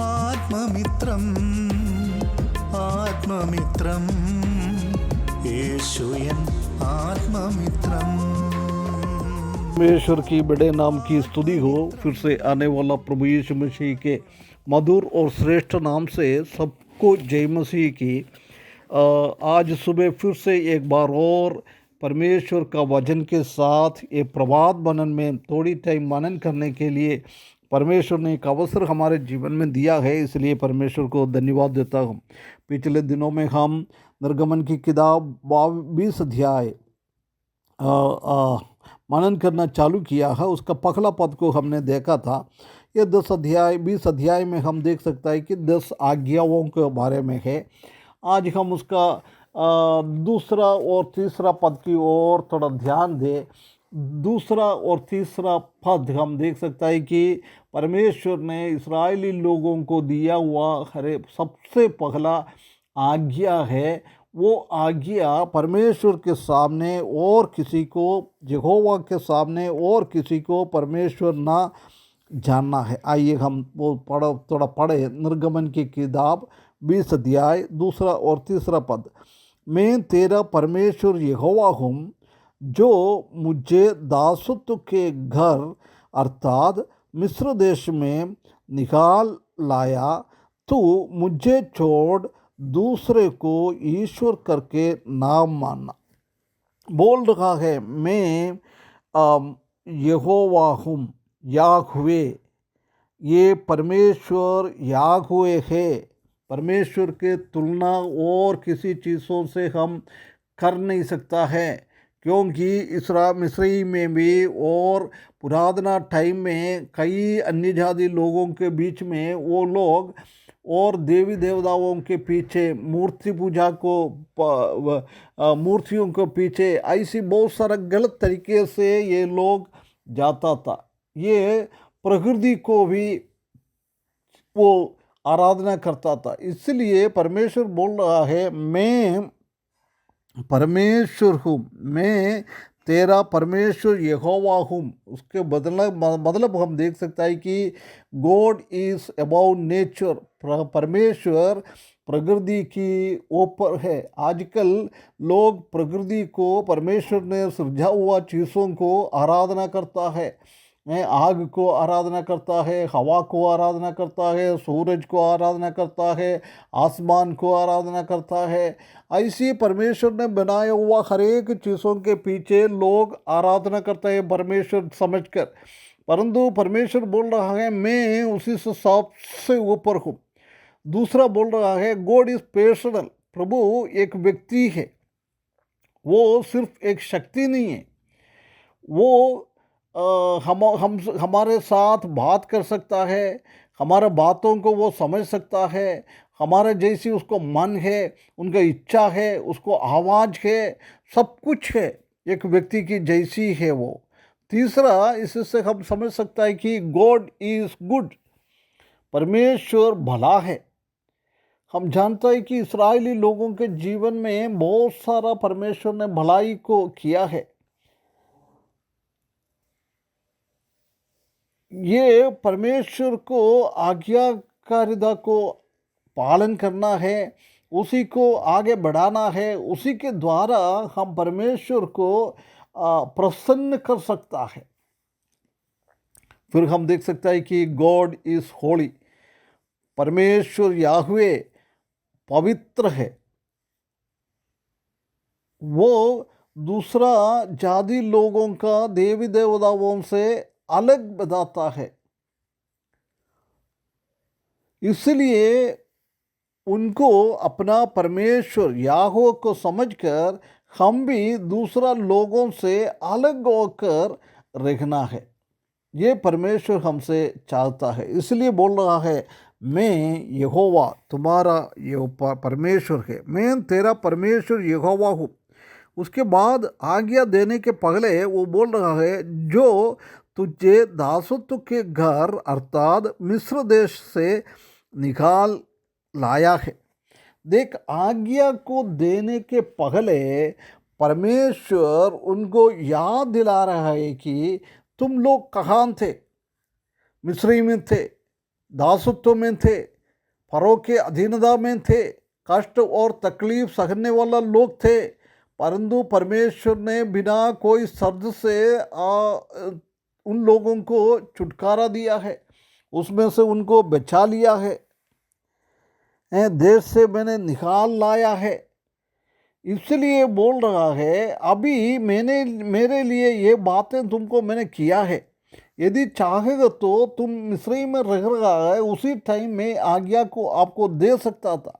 ആത്മമിത്രം ആത്മമിത്രം യേശുയൻ ആത്മമിത്രം। परमेश्वर की बड़े नाम की स्तुति हो। फिर से आने वाला प्रभु यीशु मसीह के मधुर और श्रेष्ठ नाम से सबको जय मसीह की। आज सुबह फिर से एक बार और परमेश्वर का वचन के साथ ये प्रभात मनन में थोड़ी टाइम मनन करने के लिए परमेश्वर ने एक अवसर हमारे जीवन में दिया है, इसलिए परमेश्वर को धन्यवाद देता हूँ। पिछले दिनों में हम निर्गमन की किताब 22 अध्याय मनन करना चालू किया है। उसका पहला पद को हमने देखा था। ये 20 अध्याय में हम देख सकता है कि 10 आज्ञाओं के बारे में है। आज हम उसका दूसरा और तीसरा पद की ओर थोड़ा ध्यान दें। दूसरा और तीसरा पद हम देख सकता है कि परमेश्वर ने इस्राएली लोगों को दिया हुआ सबसे पहला आज्ञा है। वो आज्ञा परमेश्वर के सामने और किसी को, यहोवा के सामने और किसी को परमेश्वर ना जानना है। आइए हम वो थोड़ा पढ़े। निर्गमन की किताब 20 अध्याय दूसरा और तीसरा पद। मैं तेरा परमेश्वर यहोवा हूँ, जो मुझे दासत्व के घर अर्थात मिस्र देश में निकाल लाया। तू मुझे छोड़ दूसरे को ईश्वर करके नाम मानना। बोल रहा है मैं यहोवा हूँ, याहवे। ये परमेश्वर याहवे है। परमेश्वर के तुलना और किसी चीज़ों से हम कर नहीं सकता है, क्योंकि मिस्री में भी और पुराना टाइम में कई अन्य जाति लोगों के बीच में वो लोग और देवी देवताओं के पीछे मूर्ति पूजा को, मूर्तियों के पीछे ऐसी बहुत सारा गलत तरीके से ये लोग जाता था। ये प्रकृति को भी वो आराधना करता था। इसलिए परमेश्वर बोल रहा है मैं परमेश्वर हूँ, मैं तेरा परमेश्वर यहोवा हूँ। उसके मतलब हम देख सकता है कि गॉड इज़ अबाउट नेचर। परमेश्वर प्रकृति की ऊपर है। आजकल लोग प्रकृति को, परमेश्वर ने सृजा हुआ चीज़ों को आराधना करता है। आग को आराधना करता है, हवा को आराधना करता है, सूरज को आराधना करता है, आसमान को आराधना करता है। ऐसी परमेश्वर ने बनाया हुआ हर एक चीज़ों के पीछे लोग आराधना करते हैं परमेश्वर समझकर। परंतु परमेश्वर बोल रहा है मैं उसी से सबसे ऊपर हूँ। दूसरा बोल रहा है गॉड इज़ पर्सनल। प्रभु एक व्यक्ति है, वो सिर्फ एक शक्ति नहीं है। वो हमारे साथ बात कर सकता है, हमारे बातों को वो समझ सकता है, हमारे जैसी उसको मन है, उनका इच्छा है, उसको आवाज़ है, सब कुछ है, एक व्यक्ति की जैसी है वो। तीसरा, इससे हम समझ सकता है कि गॉड इज़ गुड। परमेश्वर भला है। हम जानते हैं कि इस्राएली लोगों के जीवन में बहुत सारा परमेश्वर ने भलाई को किया है। ये परमेश्वर को आज्ञाकारिता को पालन करना है, उसी को आगे बढ़ाना है, उसी के द्वारा हम परमेश्वर को प्रसन्न कर सकता है। फिर हम देख सकते हैं कि गॉड इज़ होली। परमेश्वर याहवे पवित्र है। वो दूसरा जाति लोगों का देवी देवताओं से अलग बताता है। इसलिए उनको अपना परमेश्वर याहवे को समझकर हम भी दूसरा लोगों से अलग होकर रहना है। ये परमेश्वर हमसे चाहता है। इसलिए बोल रहा है मैं यहोवा तुम्हारा ये परमेश्वर है, मैं तेरा परमेश्वर यहोवा हूँ। उसके बाद आज्ञा देने के पहले वो बोल रहा है जो तुझे दासत्व के घर अर्थात मिस्र देश से निकाल लाया है। देख, आज्ञा को देने के पहले परमेश्वर उनको याद दिला रहा है कि तुम लोग कहाँ थे, मिस्री में थे, दासत्व में थे, फरो के अधीनता में थे, कष्ट और तकलीफ सहने वाला लोग थे, परंतु परमेश्वर ने बिना कोई शर्त से उन लोगों को छुटकारा दिया है, उसमें से उनको बचा लिया है, देश से मैंने निकाल लाया है। इसलिए बोल रहा है अभी मेरे लिए ये बातें तुमको मैंने किया है, यदि चाहेगा तो तुम मिस्र में रह रहा है उसी टाइम में आज्ञा को आपको दे सकता था,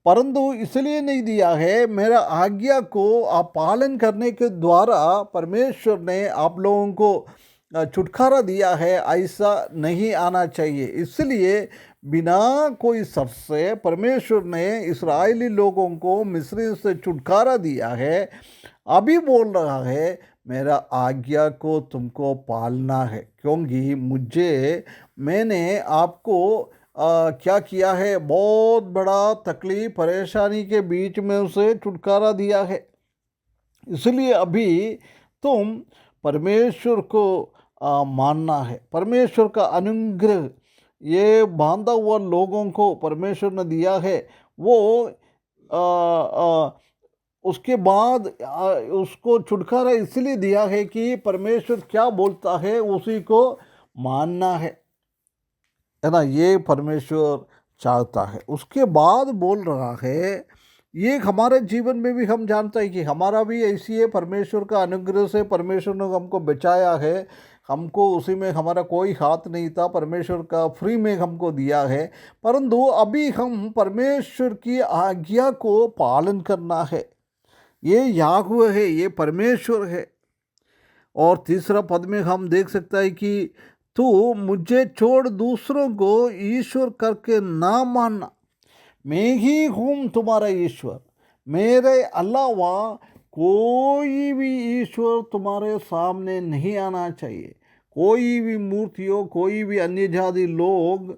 परंतु इसलिए नहीं दिया है। मेरा आज्ञा को आप पालन करने के द्वारा परमेश्वर ने आप लोगों को छुटकारा दिया है, ऐसा नहीं आना चाहिए। इसलिए बिना कोई शर्त से परमेश्वर ने इस्राएली लोगों को मिस्र से छुटकारा दिया है। अभी बोल रहा है मेरा आज्ञा को तुमको पालना है, क्योंकि मैंने आपको क्या किया है, बहुत बड़ा तकलीफ परेशानी के बीच में उसे छुटकारा दिया है। इसलिए अभी तुम परमेश्वर को मानना है। परमेश्वर का अनुग्रह ये बांधा हुआ लोगों को परमेश्वर ने दिया है, वो आ, आ, उसके बाद उसको छुटकारा इसलिए दिया है कि परमेश्वर क्या बोलता है उसी को मानना है ना, ये परमेश्वर चाहता है। उसके बाद बोल रहा है ये हमारे जीवन में भी हम जानते हैं कि हमारा भी ऐसी है, परमेश्वर का अनुग्रह से परमेश्वर ने हमको बचाया है, हमको उसी में हमारा कोई हाथ नहीं था, परमेश्वर का फ्री में हमको दिया है, परंतु अभी हम परमेश्वर की आज्ञा को पालन करना है। ये याहूह है, ये परमेश्वर है। और तीसरा पद में हम देख सकते हैं कि तू मुझे छोड़ दूसरों को ईश्वर करके ना मानना, मैं ही हूँ तुम्हारा ईश्वर, मेरे अलावा कोई भी ईश्वर तुम्हारे सामने नहीं आना चाहिए। कोई भी मूर्तियों, कोई भी अन्य जाति लोग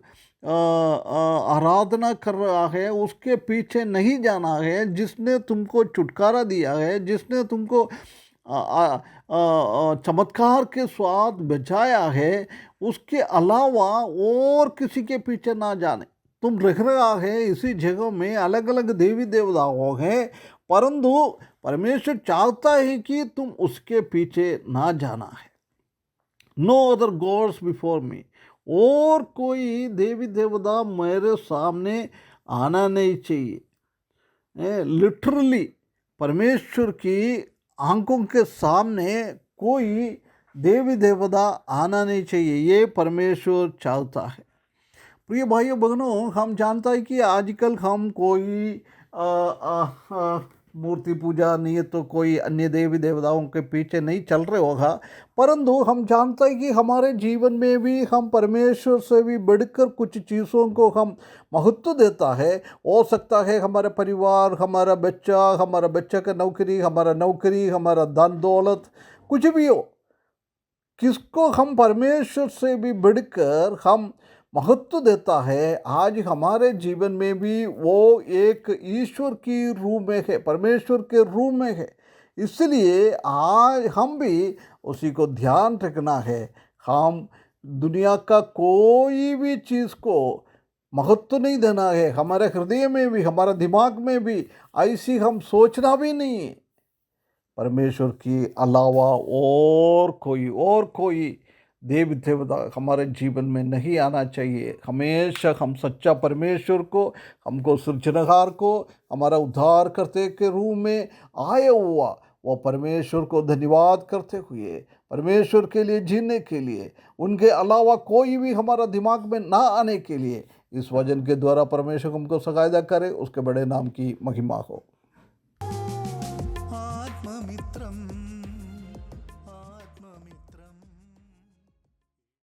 आराधना कर रहा है उसके पीछे नहीं जाना है। जिसने तुमको छुटकारा दिया है, जिसने तुमको चमत्कार के साथ बचाया है, उसके अलावा और किसी के पीछे ना जाने। तुम रह रहा है इसी जगह में अलग अलग देवी देवताओं हैं, परंतु परमेश्वर चाहता है कि तुम उसके पीछे ना जाना है। No other gods before me, और कोई देवी देवता मेरे सामने आना नहीं चाहिए। लिटरली परमेश्वर की आंखों के सामने कोई देवी देवता आना नहीं चाहिए, ये परमेश्वर चाहता है। प्रिय भाइयों बहनों, हम जानता है कि आजकल हम कोई मूर्ति पूजा नहीं तो कोई अन्य देवी देवताओं के पीछे नहीं चल रहे होगा, परंतु हम जानते हैं कि हमारे जीवन में भी हम परमेश्वर से भी बढ़कर कुछ चीज़ों को हम महत्व देता है। हो सकता है हमारा परिवार, हमारा बच्चा का नौकरी, हमारा नौकरी, हमारा धन दौलत, कुछ भी हो, किसको हम परमेश्वर से भी बढ़कर हम महत्व देता है। आज हमारे जीवन में भी वो एक ईश्वर की रूप में है, परमेश्वर के रूप में है। इसलिए आज हम भी उसी को ध्यान रखना है। हम दुनिया का कोई भी चीज़ को महत्व नहीं देना है, हमारे हृदय में भी, हमारे दिमाग में भी ऐसी हम सोचना भी नहीं है। परमेश्वर के अलावा और कोई देवी देवता हमारे जीवन में नहीं आना चाहिए। हमेशा हम सच्चा परमेश्वर को, हमको सृजनहार को, हमारा उद्धार करते के रूप में आया हुआ वो परमेश्वर को धन्यवाद करते हुए, परमेश्वर के लिए जीने के लिए, उनके अलावा कोई भी हमारा दिमाग में ना आने के लिए इस वचन के द्वारा परमेश्वर हमको सहायता करे। उसके बड़े नाम की महिमा हो।